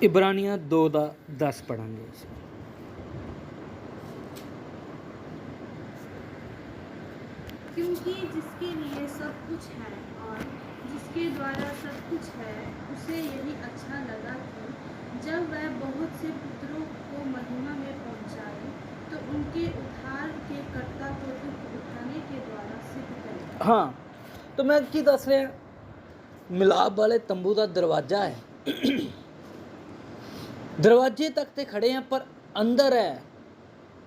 इब्रानियां 2 ਦਾ 10 पढ़ांगे। क्योंकि जिसके लिए सब कुछ है और जिसके द्वारा सब कुछ है, उसे यही अच्छा लगा कि जब वह बहुत से पुत्रों को महिमा में पहुंचाए, तो उनके उद्धार के कर्ता को दुख उठाने के द्वारा सिद्ध करे। हाँ, तो मैं की दस रहा, मिलाप वाले तंबू का दरवाजा है। दरवाजे तक तो खड़े हैं, पर अंदर है,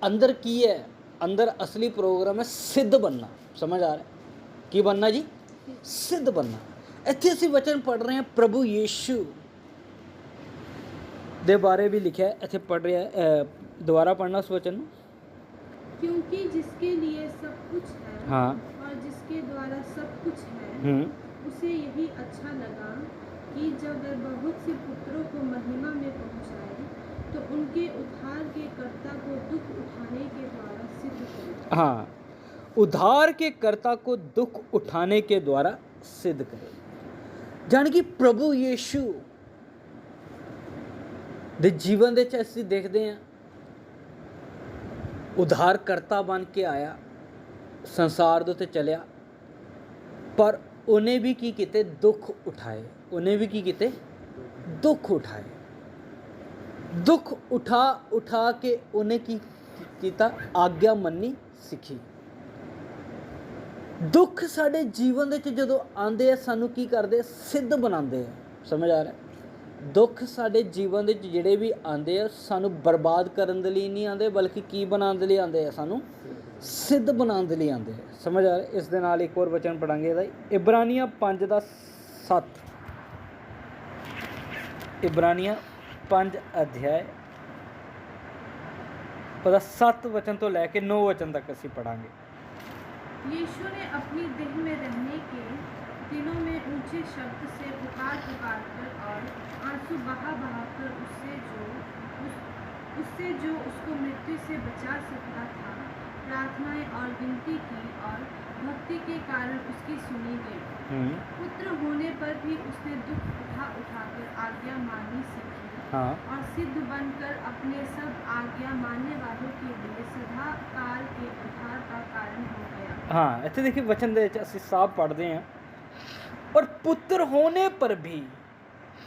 अंदर की है, अंदर असली प्रोग्राम है सिद्ध बनना। समझ आ रहा है की बनना जी? सिद्ध बनना। इतने असी वचन पढ़ रहे हैं, प्रभु यीशु दे बारे भी लिखा है, इतने पढ़ रहे हैं। दोबारा पढ़ना उस वचन। क्योंकि जिसके लिए सब कुछ है, हाँ, और जिसके द्वारा सब कुछ है, उसे यही अच्छा लगा कि जब वह बहुत से पुत्रों को महिमा में पहुंचाए, तो उनके उद्धार के कर्ता को दुख उठाने के द्वारा सिद्ध करे। हाँ, उद्धार के कर्ता को दुख उठाने के द्वारा सिद्ध करे। जान कि प्रभु यीशु दे जीवन दे असीं देखते हैं, उद्धार करता बन के आया, संसार दे उत्ते चलिया, पर उन्हें भी की किते दुख उठाए। उन्हें भी की किते दुख उठाए। दुख उठा उठा के उन्हें की कीता, आज्ञा मन्नी सीखी। दुख साडे जीवन दे जदों आंदे, सानू की करदे? सिद्ध बनाते हैं। समझ आ रहा है? दुख साडे जीवन दे जिहड़े भी आंदे आ, सानू बर्बाद करन दे लई नहीं आंदे, बल्कि की बनाने दे लई आंदे आ? सानू सिद्ध बनाने दे लई आंदे आ। समझ आ रहा है? इस दे नाल एक और वचन पढ़ांगे इहदा, इब्रानियां 5 ਦਾ 7। इब्रानियां 5 अध्याय ਉਹਦਾ 7 वचन तो लैके 9 वचन तक असीं पढ़ांगे। यीशु ने अपनी देह में रहने के दिनों में ऊंचे शब्द से पुकार पुकार कर और आंसू बहा बहा कर उससे जो उसको मृत्यु से बचा सकता था, प्रार्थनाएं और विनती की, और भक्ति के कारण उसकी सुनी गई। पुत्र होने पर भी उसने दुख उठाकर आज्ञा माननी सीखी। हाँ। और सिद्ध बनकर अपने सब आज्ञा मानने वालों के लिए सदा काल के उद्धार का कारण हो गया। हाँ, इतने देखिए वचन दे असीं साफ पढ़ते हैं, और पुत्र होने पर भी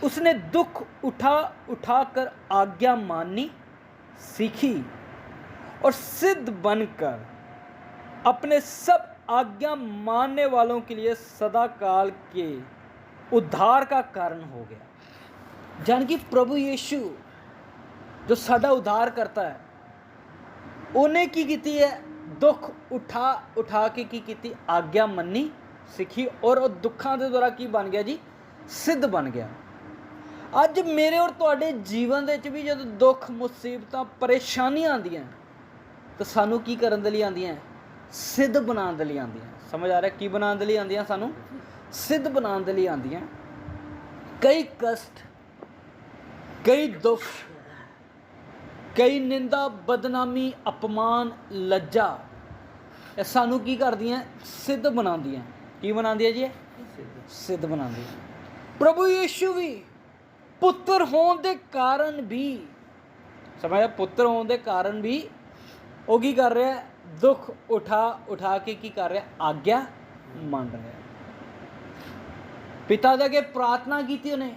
उसने दुख उठा कर आज्ञा माननी सीखी, और सिद्ध बनकर अपने सब आज्ञा मानने वालों के लिए सदा काल के उद्धार का कारण हो गया। जान कि प्रभु यीशु जो साडा उद्धार करता है, उन्हें की कीती है? दुख उठा के की कीती? आज्ञा मन्नी सीखी, और दुखों के द्वारा की बन गया जी? सिद्ध बन गया। अज मेरे और तुहाडे जीवन दे भी जब दुख मुसीबतां परेशानियां आंदियां, तो सानू की करन दे लई आंदियां? सिद्ध बनाने दे लई आंदियां। समझ आ रहा है? की बनाने दे लई आंदियां? सानू सिद्ध बनाने दे लई आंदियां। कई कष्ट, कई दुख, कई निंदा, बदनामी, अपमान, लज्जा, ये सानू की करदियां? सिद्ध बनांदियां। की बनांदियां जी? सिद्ध बनांदियां। प्रभु यीशु भी पुत्र होने के कारण भी, समझ, पुत्र होने के कारण भी वो की कर रहा है? दुख उठा के की कर रहा है? आज्ञा मान रहा है। पिता दे अगे प्रार्थना की उन्हें,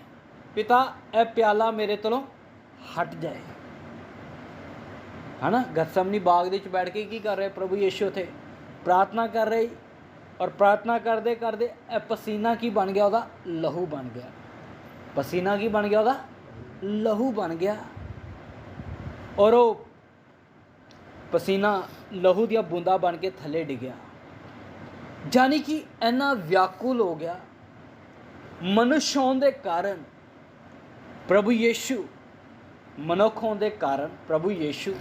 पिता ए प्याला मेरे तलों हट जाए, है ना? गतसमनी बाग दे विच बैठ के की कर रहे प्रभु यीशु थे? प्रार्थना कर रहे, और प्रार्थना करते करते पसीना की बन गया? वह लहू बन गया। पसीना की बन गया? वह लहू बन गया। और वो पसीना लहू दिया बूंदा बन के थले डिगया। जानी कि इन्ना व्याकुल हो गया मनुष्य होने के कारण। प्रभु यीशु मनुख होने के कारण प्रभु यीशु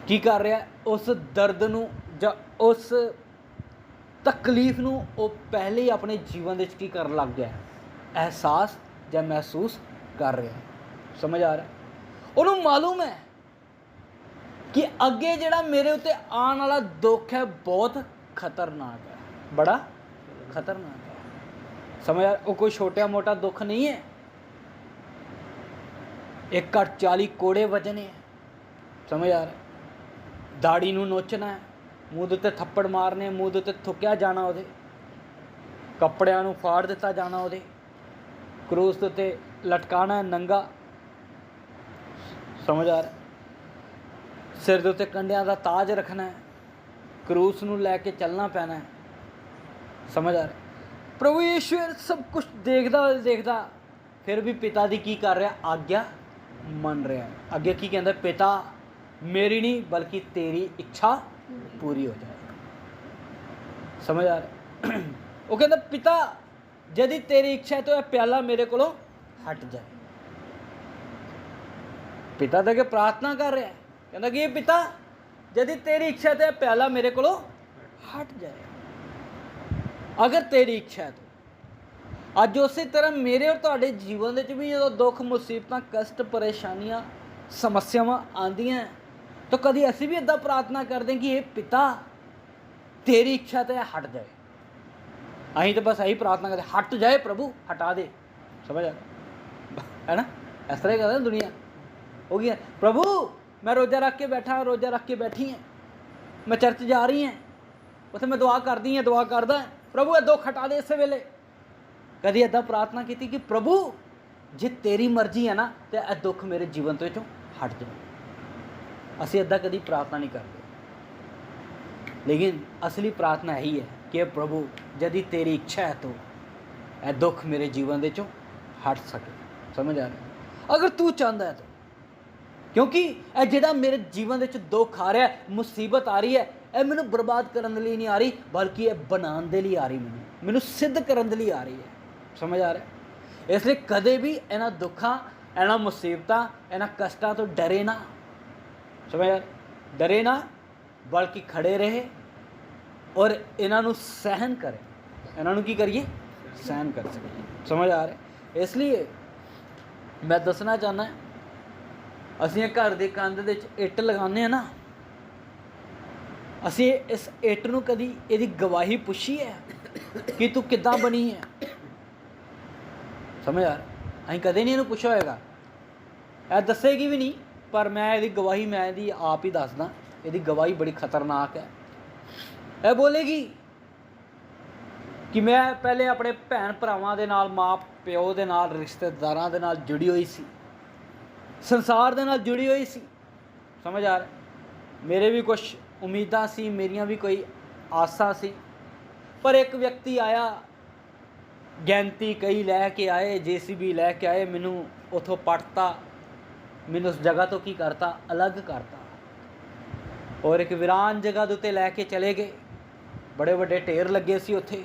की कर रहा है? उस दर्द नूं जां उस तकलीफ नूं वो पहले ही अपने जीवन में की कर लग गया, एहसास या महसूस कर रहा है। समझ आ रहा है? उन्होंने मालूम है कि अगे जिहड़ा मेरे उत्ते आने वाला दुख है बहुत खतरनाक है, बड़ा खतरनाक है। समझ आ? वो कोई छोटा मोटा दुख नहीं है। एक घट 40 कोड़े वजने है। समझ आ रहा है? दाड़ी नूं नोचना है, मूँह दे उत्ते थप्पड़ मारने, मूँह दे उत्ते थुक्या जाना, उहदे कपड़िਆਂ ਨੂੰ फाड़ दिता जाना, उहदे क्रूस दे उत्ते लटकाना है नंगा। समझ आ रहा है? सिर दे उत्ते कंडियां दा ताज रखना है, क्रूस नूं लैके चलना पैना है। समझ आ रहा है? प्रभु यीशु सब कुछ देखदा फिर भी पिता दी की कर रहा, आग्या मन रहा है। अगे की कहता, पिता मेरी नहीं बल्कि तेरी इच्छा पूरी हो जाए। समझ आ रहा है? वो कहता, पिता यदि तेरी इच्छा है तो यह प्याला मेरे को हट जाए। पिता दे के प्रार्थना कर रहा है, कहता कि ये पिता यदि तेरी इच्छा है तो यह प्याला मेरे को हट जाए। अगर तेरी इच्छा है तो अज उस तरह मेरे और तुहाडे जीवन में भी जो दुख मुसीबत कष्ट परेशानियां समस्यावां आंदियां तो कभी असी भी इदा प्रार्थना करते हैं कि ये पिता तेरी इच्छा तो हट जाए। अं तो बस यही प्रार्थना करते, हट जाए प्रभु, हटा दे। समझ आ है ना? इस तरह कहते हैं दुनिया हो गई है। प्रभु मैं रोज़ा रख के बैठा, रोज़ा रख के बैठी हैं, मैं चर्च जा रही हैं, उत्थे मैं दुआ करदी हैं, दुआ करदा है, प्रभु ये दुख हटा दे इस वेले। कभी इदा प्रार्थना की कि प्रभु जे तेरी मर्जी है ना तो यह दुख मेरे जीवन तो हट जाए। असी इदा कभी प्रार्थना नहीं करते, लेकिन असली प्रार्थना यही है कि प्रभु यदि तेरी इच्छा है तो यह दुख मेरे जीवन के हट सके। समझ आ रहा है? अगर तू चाहता है तो, क्योंकि यह जिहड़ा मेरे जीवन के दुख आ रहा है, मुसीबत आ रही है, यह मैनू बर्बाद करने लिए नहीं आ रही बल्कि यह बनाने के लिए आ रही, मैनू सिद्ध करने के लिए आ रही है। समझ आ रहा है? इसलिए कदे भी इन्हां दुखों, इन्हां मुसीबतों, इन्हां कष्टों तो डरे ना। समझ आ? डरे ना बल्कि खड़े रहे और इन्हों सहन करें। इन्हों की करिए? सहन कर सकें। समझ आ रहा है? इसलिए मैं दसना चाहना, असीं घर की कंध दे इट लगाने ना, असीं इस इट नूं कदी इहदी गवाही पुछी है कि तू किद्दां बनी है? समझ आ रहा? असीं कदे नहीं इहनूं पुछा होएगा, यह दसेगी भी नहीं, पर मैं इहदी गवाही मैं इहदी आप ही दसदा। इहदी गवाही बड़ी खतरनाक है। यह बोलेगी कि मैं पहले अपने भैन भरावां दे नाल, माँ प्यो दे नाल, रिश्तेदारां दे नाल जुड़ी हुई सी, संसार दे नाल जुड़ी हुई सी। समझ आ रहा? मेरे भी कुछ उम्मीदां सी, मेरियां भी कोई आसां सी, पर एक व्यक्ति आया, गैंती कई लैके आए, JCB लैके आए, मैनू उथों पटता, मैनू उस जगह तो की करता, अलग करता और एक वीरान जगह उत्ते लैके चले गए। बड़े वड्डे ढेर लगे सी उत्थे,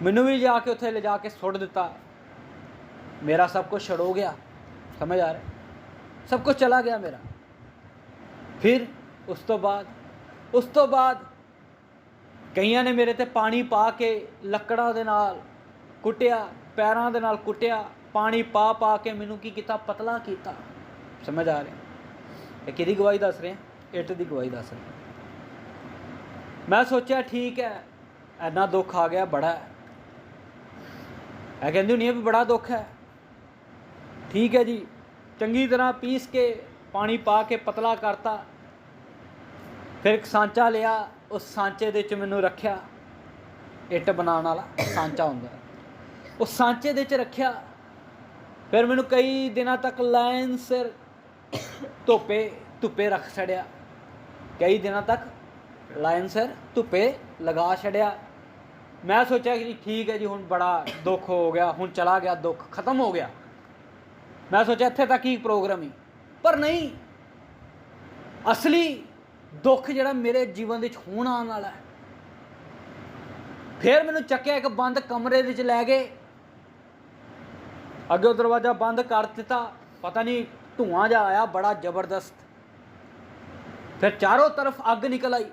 मैनू भी जाके उत्थे ले जाके सुट दिता। मेरा सब कुछ छड़ो गया। समझ आ रहा है? सब कुछ चला गया मेरा। फिर उस तो बाद कईयां ने मेरे ते पानी पा के लकड़ां दे नाल कुटिया, पैरां दे नाल कुटिया, पानी पा पा के मैनू की किया? पतला किया। समझ आ रहा है? ये किहदी गवाही दस रहे हैं? इट दी गवाही दस रहे हैं। मैं सोचा ठीक है, इन्ना दुख आ गया, बड़ा है। कहती होनी है भी बड़ा दुख है, ठीक है जी, चंगी तरह पीस के पानी पा के पतला करता। फिर एक सांचा लिया, उस सांचे दे च मैनू रखिया, इट बनाने वाला सांचा हुंदा, उस सांचे दे च रखिया। फिर मैनू कई दिनों तक लाइन सिर धुप्पे रख छड़िया, कई दिनों तक लाइन सिर धुप्पे लगा छड़िया। मैं सोचा कि ठीक है जी, हुण बड़ा दुख हो गया, हुण चला गया, दुख खत्म हो गया। मैं सोचा इत्थे तक ही प्रोग्राम ही, पर नहीं, असली दुख जिहड़ा मेरे जीवन दे होण आने वाला है। फिर मैनू चक्या एक बंद कमरे दे च लै गए, अगे दरवाजा बंद कर दिता, पता नहीं धुआं जा आया बड़ा जबरदस्त। फिर चारों तरफ अग निकल आई,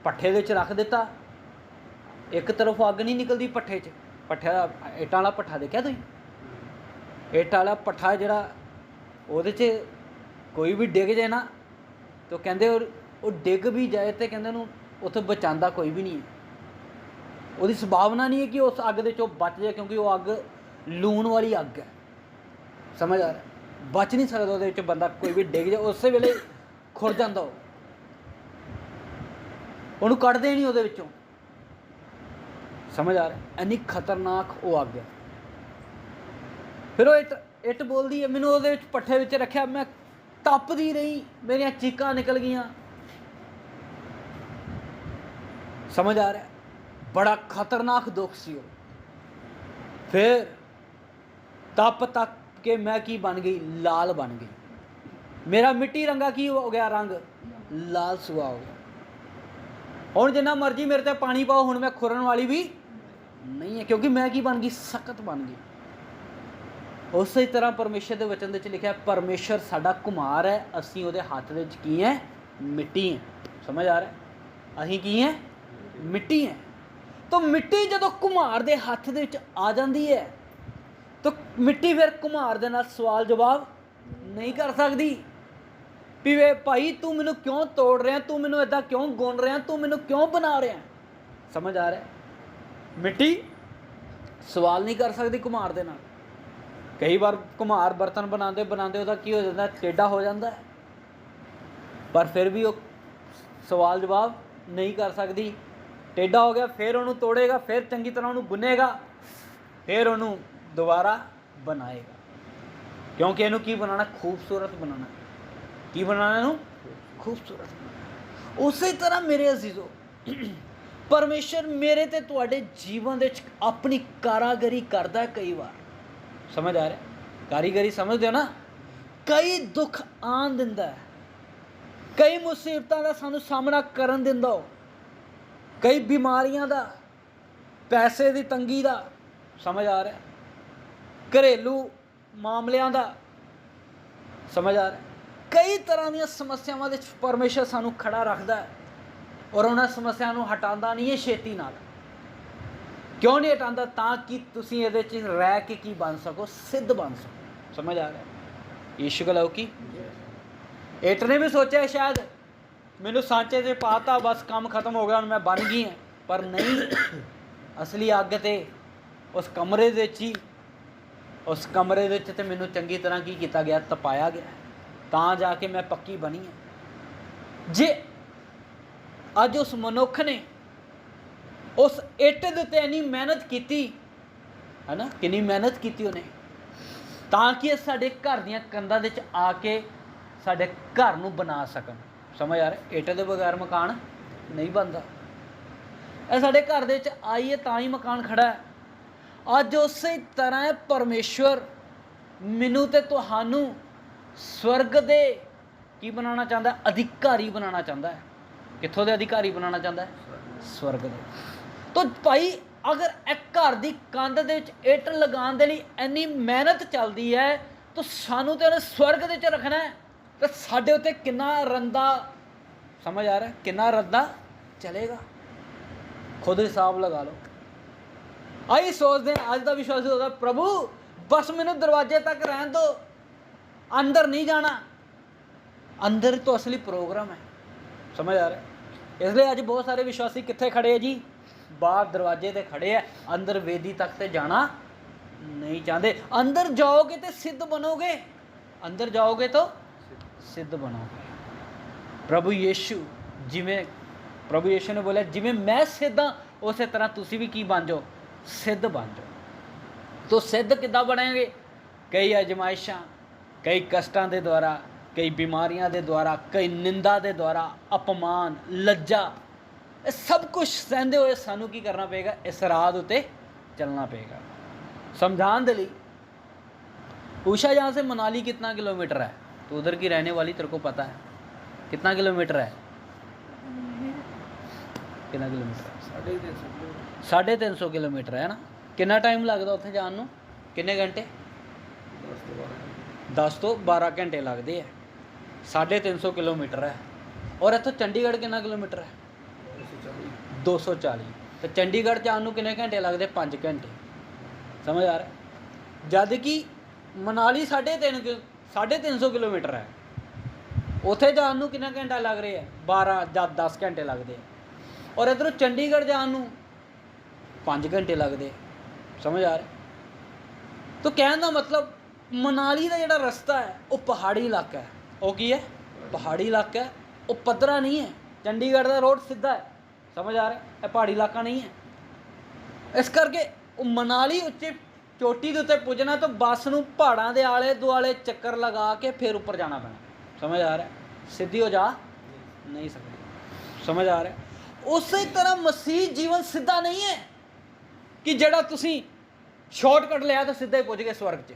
भट्ठे दे च रख दिता। एक तरफ अग नहीं निकलती भट्ठे च, भट्ठे इट्टां वाला भट्ठा देखिया तुसीं? इट वाला भट्ठा जिहड़ा उहदे च कोई भी डिग जाए ना तो कहंदे वो डिग भी जाए तो कहंदे उहनूं उत्थे बचांदा कोई भी नहीं है। उसकी संभावना नहीं है कि उस अग दे चों बच जाए, क्योंकि वो अग लूण वाली अग है। ਸਮਝ ਆ ਰਿਹਾ, ਬਚ ਨਹੀਂ ਸਕਦਾ ਉਹਦੇ ਵਿੱਚ ਬੰਦਾ, ਕੋਈ ਵੀ ਡਿੱਗ ਜਾਏ ਉਸੇ ਵੇਲੇ ਖੁਰ ਜਾਂਦਾ ਉਹ, ਉਹਨੂੰ ਕੱਢਦੇ ਨਹੀਂ ਉਹਦੇ ਵਿੱਚੋਂ। ਸਮਝ ਆ ਰਿਹਾ, ਇੰਨੀ ਖਤਰਨਾਕ ਉਹ ਅੱਗ ਹੈ। ਫਿਰ ਉਹ ਇੱਟ ਬੋਲਦੀ ਹੈ, ਮੈਨੂੰ ਉਹਦੇ ਵਿੱਚ ਪੱਠੇ ਵਿੱਚ ਰੱਖਿਆ, ਮੈਂ ਤਪਦੀ ਰਹੀ, ਮੇਰੀਆਂ ਚੀਕਾਂ ਨਿਕਲ ਗਈਆਂ। ਸਮਝ ਆ ਰਿਹਾ, ਬੜਾ ਖਤਰਨਾਕ ਦੁੱਖ ਸੀ ਉਹ। ਫਿਰ ਤਪ ਕੇ ਮੈਂ ਕੀ ਬਣ ਗਈ, ਲਾਲ ਬਣ ਗਈ। ਮੇਰਾ ਮਿੱਟੀ ਰੰਗਾ ਕੀ ਹੋ ਗਿਆ, ਰੰਗ ਲਾਲ ਸੁਆ ਹੋ ਗਿਆ। ਹੁਣ ਜਿੰਨਾ ਮਰਜ਼ੀ ਮੇਰੇ ਤੇ ਪਾਣੀ ਪਾਓ, ਹੁਣ ਮੈਂ ਖੁਰਨ ਵਾਲੀ ਵੀ ਨਹੀਂ ਹੈ, ਕਿਉਂਕਿ ਮੈਂ ਕੀ ਬਣ ਗਈ, ਸਖਤ ਬਣ ਗਈ। ਉਸੇ ਤਰ੍ਹਾਂ ਪਰਮੇਸ਼ਰ ਦੇ ਵਚਨ ਦੇ ਵਿੱਚ ਲਿਖਿਆ, ਪਰਮੇਸ਼ਰ ਸਾਡਾ ਕੁਮਾਰ ਹੈ, ਅਸੀਂ ਉਹਦੇ ਹੱਥ ਦੇ ਵਿੱਚ ਕੀ ਹੈ, ਮਿੱਟੀ ਹੈ। ਸਮਝ ਆ ਰਿਹਾ, ਅਸੀਂ ਕੀ ਹੈ, ਮਿੱਟੀ ਹੈ। ਤਾਂ ਮਿੱਟੀ ਜਦੋਂ ਕੁਮਾਰ ਦੇ ਹੱਥ ਦੇ ਵਿੱਚ ਆ ਜਾਂਦੀ ਹੈ, ਤਾਂ ਮਿੱਟੀ ਫਿਰ ਕੁਮਾਰ ਦੇ ਨਾਲ ਸਵਾਲ ਜਵਾਬ ਨਹੀਂ ਕਰ ਸਕਦੀ ਵੀ ਵੇ ਭਾਈ ਤੂੰ ਮੈਨੂੰ ਕਿਉਂ ਤੋੜ ਰਿਹਾ, ਤੂੰ ਮੈਨੂੰ ਇੱਦਾਂ ਕਿਉਂ ਗੁੰਨ ਰਿਹਾ, ਤੂੰ ਮੈਨੂੰ ਕਿਉਂ ਬਣਾ ਰਿਹਾ। ਸਮਝ ਆ ਰਿਹਾ, ਮਿੱਟੀ ਸਵਾਲ ਨਹੀਂ ਕਰ ਸਕਦੀ ਕੁਮਾਰ ਦੇ ਨਾਲ। ਕਈ ਵਾਰ ਕੁਮਾਰ ਬਰਤਨ ਬਣਾਉਂਦੇ ਬਣਾਉਂਦੇ ਉਹਦਾ ਕੀ ਹੋ ਜਾਂਦਾ, ਟੇਢਾ ਹੋ ਜਾਂਦਾ ਹੈ, ਪਰ ਫਿਰ ਵੀ ਉਹ ਸਵਾਲ ਜਵਾਬ ਨਹੀਂ ਕਰ ਸਕਦੀ। ਟੇਢਾ ਹੋ ਗਿਆ, ਫਿਰ ਉਹਨੂੰ ਤੋੜੇਗਾ, ਫਿਰ ਚੰਗੀ ਤਰ੍ਹਾਂ ਉਹਨੂੰ ਗੁੰਨੇਗਾ, ਫਿਰ ਉਹਨੂੰ ਦੁਬਾਰਾ ਬਣਾਏਗਾ, ਕਿਉਂਕਿ ਇਹਨੂੰ ਕੀ ਬਣਾਉਣਾ, ਖੂਬਸੂਰਤ ਬਣਾਉਣਾ। ਕੀ ਬਣਾਉਣਾ ਇਹਨੂੰ, ਖੂਬਸੂਰਤ ਬਣਾਉਣਾ। ਉਸੇ ਤਰ੍ਹਾਂ ਮੇਰੇ ਅਜ਼ੀਜ਼ੋ, ਪਰਮੇਸ਼ਰ ਮੇਰੇ ਤੇ ਤੁਹਾਡੇ ਜੀਵਨ ਦੇ ਵਿੱਚ ਆਪਣੀ ਕਾਰਾਗਰੀ ਕਰਦਾ ਹੈ। ਕਈ ਵਾਰ ਸਮਝ ਆ ਰਿਹਾ, ਕਾਰੀਗਰੀ ਸਮਝਦੇ ਹੋ ਨਾ, ਕਈ ਦੁੱਖ ਆਉਣ ਦਿੰਦਾ ਹੈ, ਕਈ ਮੁਸੀਬਤਾਂ ਦਾ ਸਾਨੂੰ ਸਾਹਮਣਾ ਕਰਨ ਦਿੰਦਾ ਹੋ, ਕਈ ਬਿਮਾਰੀਆਂ ਦਾ, ਪੈਸੇ ਦੀ ਤੰਗੀ ਦਾ, ਸਮਝ ਆ ਰਿਹਾ, ਘਰੇਲੂ ਮਾਮਲਿਆਂ ਦਾ, ਸਮਝ ਆ ਰਿਹਾ, ਕਈ ਤਰ੍ਹਾਂ ਦੀਆਂ ਸਮੱਸਿਆਵਾਂ ਦੇ ਵਿੱਚ ਪਰਮੇਸ਼ਰ ਸਾਨੂੰ ਖੜਾ ਰੱਖਦਾ ਹੈ, ਔਰ ਉਹਨਾਂ ਸਮੱਸਿਆ ਨੂੰ ਹਟਾਉਂਦਾ ਨਹੀਂ ਹੈ ਛੇਤੀ ਨਾਲ। ਕਿਉਂ ਨਹੀਂ ਹਟਾਉਂਦਾ, ਤਾਂ ਕਿ ਤੁਸੀਂ ਇਹਦੇ 'ਚ ਰਹਿ ਕੇ ਕੀ ਬਣ ਸਕੋ, ਸਿੱਧ ਬਣ ਸਕੋ। ਸਮਝ ਆ ਰਿਹਾ, ਯੀਸ਼ੂ ਕਹੋ ਕਿ ਇੱਟ ਨੇ ਵੀ ਸੋਚਿਆ ਸ਼ਾਇਦ ਮੈਨੂੰ ਸਾਂਚੇ 'ਚ ਪਾਤਾ, ਬਸ ਕੰਮ ਖਤਮ ਹੋ ਗਿਆ, ਹੁਣ ਮੈਂ ਬਣ ਗਈ ਹਾਂ, ਪਰ ਨਹੀਂ, ਅਸਲੀ ਅੱਗ ਤੇ ਉਸ ਕਮਰੇ ਦੇ ਵਿੱਚ ਹੀ, ਉਸ ਕਮਰੇ ਦੇ ਵਿੱਚ ਤੇ ਮੈਨੂੰ ਚੰਗੀ ਤਰ੍ਹਾਂ ਕੀ ਕੀਤਾ ਗਿਆ, ਤਪਾਇਆ ਗਿਆ, ਤਾਂ ਜਾ ਕੇ ਮੈਂ ਪੱਕੀ ਬਣੀ ਹਾਂ। ਜੇ ਅੱਜ ਉਸ ਮਨੁੱਖ ਨੇ ਉਸ ਇੱਟ ਦੇ ਉੱਤੇ ਇੰਨੀ ਮਿਹਨਤ ਕੀਤੀ ਹੈ ਨਾ, ਕਿੰਨੀ ਮਿਹਨਤ ਕੀਤੀ ਉਹਨੇ, ਤਾਂ ਕਿ ਇਹ ਸਾਡੇ ਘਰ ਦੀਆਂ ਕੰਧਾਂ ਦੇ ਵਿੱਚ ਆ ਕੇ ਸਾਡੇ ਘਰ ਨੂੰ ਬਣਾ ਸਕਣ। ਸਮਝ ਆ ਰਿਹਾ, ਇੱਟ ਦੇ ਬਗੈਰ ਮਕਾਨ ਨਹੀਂ ਬਣਦਾ। ਇਹ ਸਾਡੇ ਘਰ ਦੇ ਵਿੱਚ ਆਈ ਹੈ ਤਾਂ ਹੀ ਮਕਾਨ ਖੜਾ ਹੈ। ਅੱਜ ਉਸੇ ਤਰ੍ਹਾਂ ਪਰਮੇਸ਼ਵਰ ਮੈਨੂੰ ਤੇ ਤੁਹਾਨੂੰ ਸਵਰਗ ਦੇ ਕੀ ਬਣਾਉਣਾ ਚਾਹੁੰਦਾ, ਅਧਿਕਾਰੀ ਬਣਾਉਣਾ ਚਾਹੁੰਦਾ ਹੈ। ਕਿੱਥੋਂ ਦੇ ਅਧਿਕਾਰੀ ਬਣਾਉਣਾ ਚਾਹੁੰਦਾ ਹੈ, ਸਵਰਗ ਦੇ। ਤਾਂ ਭਾਈ ਅਗਰ ਇਹ ਘਰ ਦੀ ਕੰਧ ਦੇ ਵਿੱਚ ਇੱਟ ਲਗਾਉਣ ਦੇ ਲਈ ਇੰਨੀ ਮਿਹਨਤ ਚੱਲਦੀ ਹੈ, ਤਾਂ ਸਾਨੂੰ ਤਾਂ ਉਹਨੇ ਸਵਰਗ ਦੇ ਵਿੱਚ ਰੱਖਣਾ ਹੈ, ਤਾਂ ਸਾਡੇ ਉੱਤੇ ਕਿੰਨਾ ਰੰਦਾ, ਸਮਝ ਆ ਰਿਹਾ, ਕਿੰਨਾ ਰੰਦਾ ਚਲੇਗਾ, ਖੁਦ ਹਿਸਾਬ ਲਗਾ ਲਓ। ਆਹੀ ਸੋਚਦੇ ਹਾਂ, ਅੱਜ ਦਾ ਵਿਸ਼ਵਾਸ ਹੋਦਾ, ਪ੍ਰਭੂ ਬਸ ਮੈਨੂੰ ਦਰਵਾਜ਼ੇ ਤੱਕ ਰਹਿਣ ਦਿਓ, ਅੰਦਰ ਨਹੀਂ ਜਾਣਾ। ਅੰਦਰ ਤੋਂ ਅਸਲੀ ਪ੍ਰੋਗਰਾਮ ਹੈ। ਸਮਝ ਆ ਰਿਹਾ, ਇਸ ਲਈ ਅੱਜ ਬਹੁਤ ਸਾਰੇ ਵਿਸ਼ਵਾਸੀ ਕਿੱਥੇ ਖੜੇ ਹੈ ਜੀ, ਬਾਹਰ ਦਰਵਾਜ਼ੇ ਤੇ ਖੜੇ ਹੈ, ਅੰਦਰ ਵੇਦੀ ਤੱਕ ਤੇ ਜਾਣਾ ਨਹੀਂ ਚਾਹੁੰਦੇ। ਅੰਦਰ ਜਾਓਗੇ ਤੇ ਸਿੱਧ ਬਣੋਗੇ, ਅੰਦਰ ਜਾਓਗੇ ਤਾਂ ਸਿੱਧ ਬਣੋਗੇ। ਪ੍ਰਭੂ ਯੀਸ਼ੂ, ਜਿਵੇਂ ਪ੍ਰਭੂ ਯੀਸ਼ੂ ਨੇ ਬੋਲਿਆ, ਜਿਵੇਂ ਮੈਂ ਸਿੱਧ ਹਾਂ ਉਸੇ ਤਰ੍ਹਾਂ ਤੁਸੀਂ ਵੀ ਕੀ ਬਣ ਜਾਓ, ਸਿੱਧ ਬਣ ਜਾਓ। ਤਾਂ ਸਿੱਧ ਕਿੱਦਾਂ ਬਣेंगे, ਕਈ ਅਜਮਾਇਸ਼ਾਂ, ਕਈ ਕਸ਼ਟਾਂ ਦੇ ਦੁਆਰਾ, ਕਈ ਬਿਮਾਰੀਆਂ ਦੇ ਦੁਆਰਾ, ਕਈ ਨਿੰਦਾ ਦੇ ਦੁਆਰਾ, ਅਪਮਾਨ, ਲੱਜਾ, ਇਹ ਸਭ ਕੁਛ ਸਹਿੰਦੇ ਹੋਏ ਸਾਨੂੰ ਕੀ ਕਰਨਾ ਪਏਗਾ, ਇਸ ਰਾਹ ਉੱਤੇ ਚੱਲਣਾ पड़ेगा। समझाने के लिए पूछा, यहाँ से मनाली कितना किलोमीटर है, तो उधर की रहने वाली तेरे को पता है कितना किलोमीटर है, कितना किलोमीटर है, 350 किलोमीटर है ना। कितना टाइम लगता उत्थे जान नूं, किन्ने घंटे, 10 तो 12 घंटे लगते हैं। 350 किलोमीटर है। और इत्थों चंडीगढ़ कितना किलोमीटर है, 240। तो चंडीगढ़ जान नूं किन्ने घंटे लगते, 5 घंटे। समझ आ रहा है। जद कि मनाली 350 किलोमीटर है, उत्थे जान नूं कितना घंटा लग रहा है, 12 या 10 घंटे लगते हैं। और इधरों चंडीगढ़ जान नूं 5 घंटे लगते। समझ आ रहा है। तो कहने का मतलब ਮਨਾਲੀ ਦਾ ਜਿਹੜਾ ਰਸਤਾ ਹੈ ਉਹ ਪਹਾੜੀ ਇਲਾਕਾ ਹੈ। ਉਹ ਕੀ ਹੈ? ਪਹਾੜੀ ਇਲਾਕਾ ਹੈ। ਉਹ ਪੱਧਰਾ ਨਹੀਂ ਹੈ। ਚੰਡੀਗੜ੍ਹ ਦਾ ਰੋਡ ਸਿੱਧਾ ਹੈ, ਸਮਝ ਆ ਰਿਹਾ? ਇਹ ਪਹਾੜੀ ਇਲਾਕਾ ਨਹੀਂ ਹੈ। ਇਸ ਕਰਕੇ ਉਹ ਮਨਾਲੀ ਉੱਚੀ ਚੋਟੀ ਦੇ ਉੱਤੇ ਪੁੱਜਣਾ ਤਾਂ ਬੱਸ ਨੂੰ ਪਹਾੜਾਂ ਦੇ ਆਲੇ ਦੁਆਲੇ ਚੱਕਰ ਲਗਾ ਕੇ ਫਿਰ ਉੱਪਰ ਜਾਣਾ ਪੈਣਾ, ਸਮਝ ਆ ਰਿਹਾ? ਸਿੱਧੀ ਹੋ ਜਾ ਨਹੀਂ ਸਕਦੀ, ਸਮਝ ਆ ਰਿਹਾ? ਉਸੇ ਤਰ੍ਹਾਂ ਮਸੀਹ ਜੀਵਨ ਸਿੱਧਾ ਨਹੀਂ ਹੈ ਕਿ ਜਿਹੜਾ ਤੁਸੀਂ ਸ਼ਾਰਟਕਟ ਲਿਆ ਤਾਂ ਸਿੱਧਾ ਹੀ ਪੁੱਜ ਗਏ ਸਵਰਗ 'ਚ,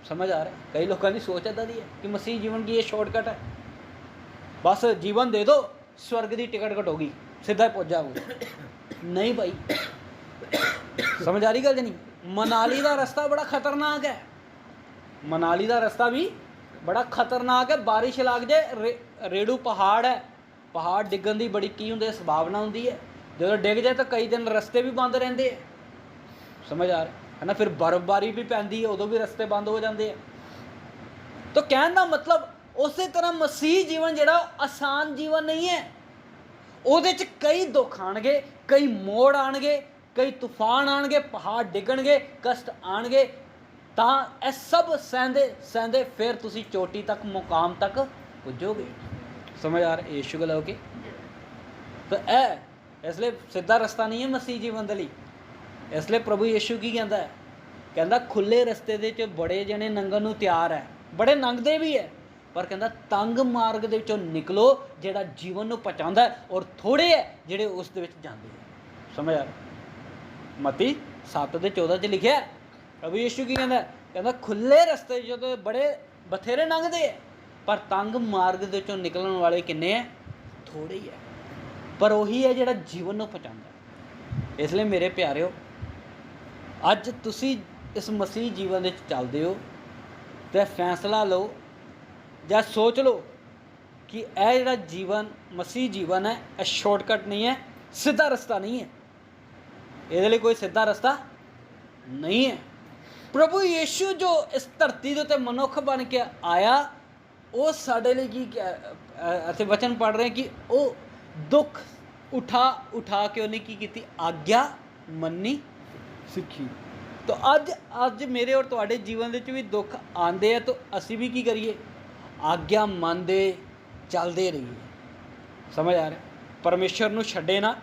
ਸਮਝ ਆ ਰਿਹਾ? ਕਈ ਲੋਕਾਂ ਦੀ ਸੋਚ ਇੱਦਾਂ ਦੀ ਹੈ ਕਿ ਮਸੀਹ ਜੀਵਨ ਕੀ ਇਹ ਸ਼ਾਰਟਕਟ ਹੈ, ਬਸ ਜੀਵਨ ਦੇ ਦਿਓ ਸਵਰਗ ਦੀ ਟਿਕਟ ਕਟੋਗੀ ਸਿੱਧਾ ਹੀ ਪੁੱਜ ਜਾਓਗੇ। ਨਹੀਂ ਭਾਈ, ਸਮਝ ਆ ਰਹੀ ਗੱਲ ਨਹੀਂ? ਮਨਾਲੀ ਦਾ ਰਸਤਾ ਬੜਾ ਖਤਰਨਾਕ ਹੈ। ਮਨਾਲੀ ਦਾ ਰਸਤਾ ਵੀ ਬੜਾ ਖਤਰਨਾਕ ਹੈ। ਬਾਰਿਸ਼ ਲੱਗ ਜਾਏ, ਰੇੜੂ ਪਹਾੜ ਹੈ, ਪਹਾੜ ਡਿੱਗਣ ਦੀ ਬੜੀ ਕੀ ਹੁੰਦੀ ਹੈ, ਸੰਭਾਵਨਾ ਹੁੰਦੀ ਹੈ। ਜਦੋਂ ਡਿੱਗ ਜਾਏ ਤਾਂ ਕਈ ਦਿਨ ਰਸਤੇ ਵੀ ਬੰਦ ਰਹਿੰਦੇ ਹੈ, ਸਮਝ ਆ ਰਿਹਾ ਹੈ ਨਾ? ਫਿਰ ਬਰਫ਼ਬਾਰੀ ਵੀ ਪੈਂਦੀ ਹੈ, ਉਦੋਂ ਵੀ ਰਸਤੇ ਬੰਦ ਹੋ ਜਾਂਦੇ ਆ। ਤਾਂ ਕਹਿਣ ਦਾ ਮਤਲਬ ਉਸੇ ਤਰ੍ਹਾਂ ਮਸੀਹ ਜੀਵਨ ਜਿਹੜਾ ਆਸਾਨ ਜੀਵਨ ਨਹੀਂ ਹੈ। ਉਹਦੇ 'ਚ ਕਈ ਦੁੱਖ ਆਉਣਗੇ, ਕਈ ਮੋੜ ਆਉਣਗੇ, ਕਈ ਤੂਫਾਨ ਆਉਣਗੇ, ਪਹਾੜ ਡਿੱਗਣਗੇ, ਕਸ਼ਟ ਆਉਣਗੇ, ਤਾਂ ਇਹ ਸਭ ਸਹਿੰਦੇ ਸਹਿੰਦੇ ਫਿਰ ਤੁਸੀਂ ਚੋਟੀ ਤੱਕ, ਮੁਕਾਮ ਤੱਕ ਪੁੱਜੋਗੇ, ਸਮਝ ਆ ਰਿਹਾ? ਯਿਸੂ ਕੋਲ ਆਓਗੇ ਤਾਂ ਇਹ ਇਸ ਲਈ ਸਿੱਧਾ ਰਸਤਾ ਨਹੀਂ ਹੈ ਮਸੀਹ ਜੀਵਨ ਦੇ ਲਈ। ਇਸ ਲਈ ਪ੍ਰਭੂ ਯਿਸੂ ਕੀ ਕਹਿੰਦਾ ਹੈ? ਕਹਿੰਦਾ ਖੁੱਲ੍ਹੇ ਰਸਤੇ ਦੇ 'ਚ ਬੜੇ ਜਣੇ ਲੰਘਣ ਨੂੰ ਤਿਆਰ ਹੈ, ਬੜੇ ਲੰਘਦੇ ਵੀ ਹੈ, ਪਰ ਕਹਿੰਦਾ ਤੰਗ ਮਾਰਗ ਦੇ ਵਿੱਚੋਂ ਨਿਕਲੋ ਜਿਹੜਾ ਜੀਵਨ ਨੂੰ ਪਹੁੰਚਾਉਂਦਾ ਹੈ, ਔਰ ਥੋੜ੍ਹੇ ਹੈ ਜਿਹੜੇ ਉਸ ਦੇ ਵਿੱਚ ਜਾਂਦੇ ਹੈ, ਸਮਝ ਆ ਰਿਹਾ? ਮਤੀ 7:14 'ਚ ਲਿਖਿਆ ਪ੍ਰਭੂ ਯਿਸੂ ਕੀ ਕਹਿੰਦਾ? ਕਹਿੰਦਾ ਖੁੱਲ੍ਹੇ ਰਸਤੇ ਜਦੋਂ ਬੜੇ ਬਥੇਰੇ ਲੰਘਦੇ ਹੈ, ਪਰ ਤੰਗ ਮਾਰਗ ਦੇ ਵਿੱਚੋਂ ਨਿਕਲਣ ਵਾਲੇ ਕਿੰਨੇ ਹੈ? ਥੋੜ੍ਹੇ ਹੀ ਹੈ, ਪਰ ਉਹੀ ਹੈ ਜਿਹੜਾ ਜੀਵਨ ਨੂੰ ਪਹੁੰਚਾਉਂਦਾ। ਇਸ ਲਈ ਮੇਰੇ ਪਿਆਰਿਓ, ਅੱਜ ਤੁਸੀਂ ਇਸ ਮਸੀਹ ਜੀਵਨ ਦੇ ਵਿੱਚ ਚੱਲਦੇ ਹੋ ਤਾਂ ਫੈਸਲਾ ਲਓ ਜਾਂ ਸੋਚ ਲਓ ਕਿ ਇਹ ਜਿਹੜਾ ਜੀਵਨ ਮਸੀਹ ਜੀਵਨ ਹੈ ਇਹ ਸ਼ਾਰਟਕਟ ਨਹੀਂ ਹੈ, ਸਿੱਧਾ ਰਸਤਾ ਨਹੀਂ ਹੈ। ਇਹਦੇ ਲਈ ਕੋਈ ਸਿੱਧਾ ਰਸਤਾ ਨਹੀਂ ਹੈ। ਪ੍ਰਭੂ ਯਿਸੂ ਜੋ ਇਸ ਧਰਤੀ ਦੇ ਉੱਤੇ ਮਨੁੱਖ ਬਣ ਕੇ ਆਇਆ, ਉਹ ਸਾਡੇ ਲਈ ਕੀ ਅਸੀਂ ਵਚਨ ਪੜ੍ਹ ਰਹੇ ਕਿ ਉਹ ਦੁੱਖ ਉਠਾ ਕੇ ਉਹਨੇ ਕੀ ਕੀਤੀ? ਆਗਿਆ ਮੰਨੀ, ਸਿੱਖੀ। ਤਾਂ ਅੱਜ ਮੇਰੇ ਔਰ ਤੁਹਾਡੇ ਜੀਵਨ ਦੇ ਵਿੱਚ ਵੀ ਦੁੱਖ ਆਉਂਦੇ ਆ, ਤਾਂ ਅਸੀਂ ਵੀ ਕੀ ਕਰੀਏ? ਆਗਿਆ ਮੰਨਦੇ ਚੱਲਦੇ ਰਹੀਏ, ਸਮਝ ਆ ਰਿਹਾ? ਪਰਮੇਸ਼ਰ ਨੂੰ ਛੱਡੇ ਨਾ,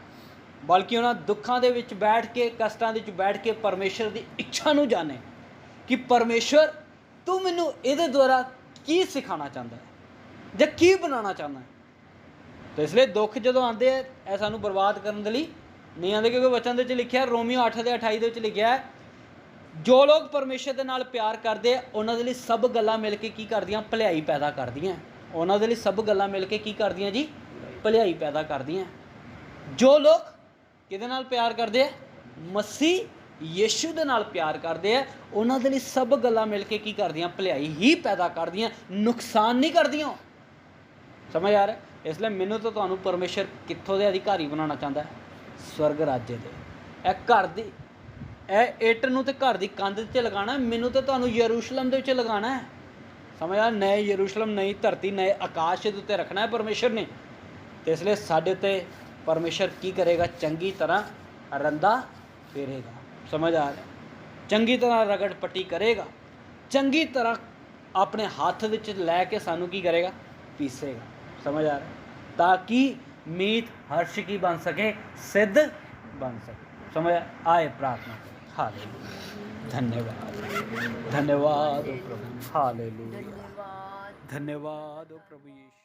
ਬਲਕਿ ਉਹਨਾਂ ਦੁੱਖਾਂ ਦੇ ਵਿੱਚ ਬੈਠ ਕੇ, ਕਸ਼ਟਾਂ ਦੇ ਵਿੱਚ ਬੈਠ ਕੇ ਪਰਮੇਸ਼ਰ ਦੀ ਇੱਛਾ ਨੂੰ ਜਾਣੇ ਕਿ ਪਰਮੇਸ਼ਰ ਤੂੰ ਮੈਨੂੰ ਇਹਦੇ ਦੁਆਰਾ ਕੀ ਸਿਖਾਉਣਾ ਚਾਹੁੰਦਾ ਹੈ ਜਾਂ ਕੀ ਬਣਾਉਣਾ ਚਾਹੁੰਦਾ ਹੈ। ਤਾਂ ਇਸ ਲਈ ਦੁੱਖ ਜਦੋਂ ਆਉਂਦੇ ਆ, ਇਹ ਸਾਨੂੰ ਬਰਬਾਦ ਕਰਨ ਦੇ ਲਈ ਨਹੀਂ ਆਉਂਦੇ, ਕਿਉਂਕਿ ਵਚਨ ਦੇ ਵਿੱਚ ਲਿਖਿਆ, ਰੋਮੀਓ 8:28 ਦੇ ਵਿੱਚ ਲਿਖਿਆ ਹੈ, ਜੋ ਲੋਕ ਪਰਮੇਸ਼ਰ ਦੇ ਨਾਲ ਪਿਆਰ ਕਰਦੇ ਆ ਉਹਨਾਂ ਦੇ ਲਈ ਸਭ ਗੱਲਾਂ ਮਿਲ ਕੇ ਕੀ ਕਰਦੀਆਂ? ਭਲਾਈ ਪੈਦਾ ਕਰਦੀਆਂ। ਉਹਨਾਂ ਦੇ ਲਈ ਸਭ ਗੱਲਾਂ ਮਿਲ ਕੇ ਕੀ ਕਰਦੀਆਂ ਜੀ? ਭਲਾਈ ਪੈਦਾ ਕਰਦੀਆਂ। ਜੋ ਲੋਕ ਕਿਹਦੇ ਨਾਲ ਪਿਆਰ ਕਰਦੇ ਆ? ਮਸੀਹ ਯਿਸੂ ਦੇ ਨਾਲ ਪਿਆਰ ਕਰਦੇ ਆ, ਉਹਨਾਂ ਦੇ ਲਈ ਸਭ ਗੱਲਾਂ ਮਿਲ ਕੇ ਕੀ ਕਰਦੀਆਂ? ਭਲਾਈ ਹੀ ਪੈਦਾ ਕਰਦੀਆਂ, ਨੁਕਸਾਨ ਨਹੀਂ ਕਰਦੀਆਂ, ਸਮਝ ਆ ਰਿਹਾ? ਇਸ ਲਈ ਮੈਨੂੰ ਤਾਂ ਤੁਹਾਨੂੰ ਪਰਮੇਸ਼ਰ ਕਿੱਥੋਂ ਦੇ ਅਧਿਕਾਰੀ ਬਣਾਉਣਾ ਚਾਹੁੰਦਾ ਹੈ? ਸਵਰਗ ਰਾਜ ਦੇ। ਇਹ ਘਰ ਦੀ, ਇਹ ਇੱਟ ਨੂੰ ਤੇ ਘਰ ਦੀ ਕੰਧ 'ਤੇ ਲਗਾਉਣਾ, ਮੈਨੂੰ ਤਾਂ ਤੁਹਾਨੂੰ ਯਰੂਸ਼ਲਮ ਦੇ ਵਿੱਚ ਲਗਾਉਣਾ ਹੈ, ਸਮਝ ਆ? ਨਏ ਯਰੂਸ਼ਲਮ, ਨਈ ਧਰਤੀ, ਨਏ ਆਕਾਸ਼ ਦੇ ਉੱਤੇ ਰੱਖਣਾ ਹੈ ਪਰਮੇਸ਼ਰ ਨੇ। ਅਤੇ ਇਸ ਲਈ ਸਾਡੇ ਉੱਤੇ ਪਰਮੇਸ਼ਰ ਕੀ ਕਰੇਗਾ? ਚੰਗੀ ਤਰ੍ਹਾਂ ਰੰਦਾ ਫੇਰੇਗਾ, ਸਮਝ ਆ ਰਿਹਾ? ਚੰਗੀ ਤਰ੍ਹਾਂ ਰਗੜ ਪੱਟੀ ਕਰੇਗਾ, ਚੰਗੀ ਤਰ੍ਹਾਂ ਆਪਣੇ ਹੱਥ ਵਿੱਚ ਲੈ ਕੇ ਸਾਨੂੰ ਕੀ ਕਰੇਗਾ? ਪੀਸੇਗਾ, ਸਮਝ ਆ ਰਿਹਾ? ਤਾਂ ਕਿ ਮੀਤ ਹਰਸ਼ ਕੀ ਬਣ ਸਕੇ? ਸਿੱਧ ਬਣ ਸਕੇ, समझ आए प्रार्थना। हालेलुया, धन्यवाद, धन्यवाद ओ प्रभु, हालेलुया, धन्यवाद ओ प्रभु यीशु।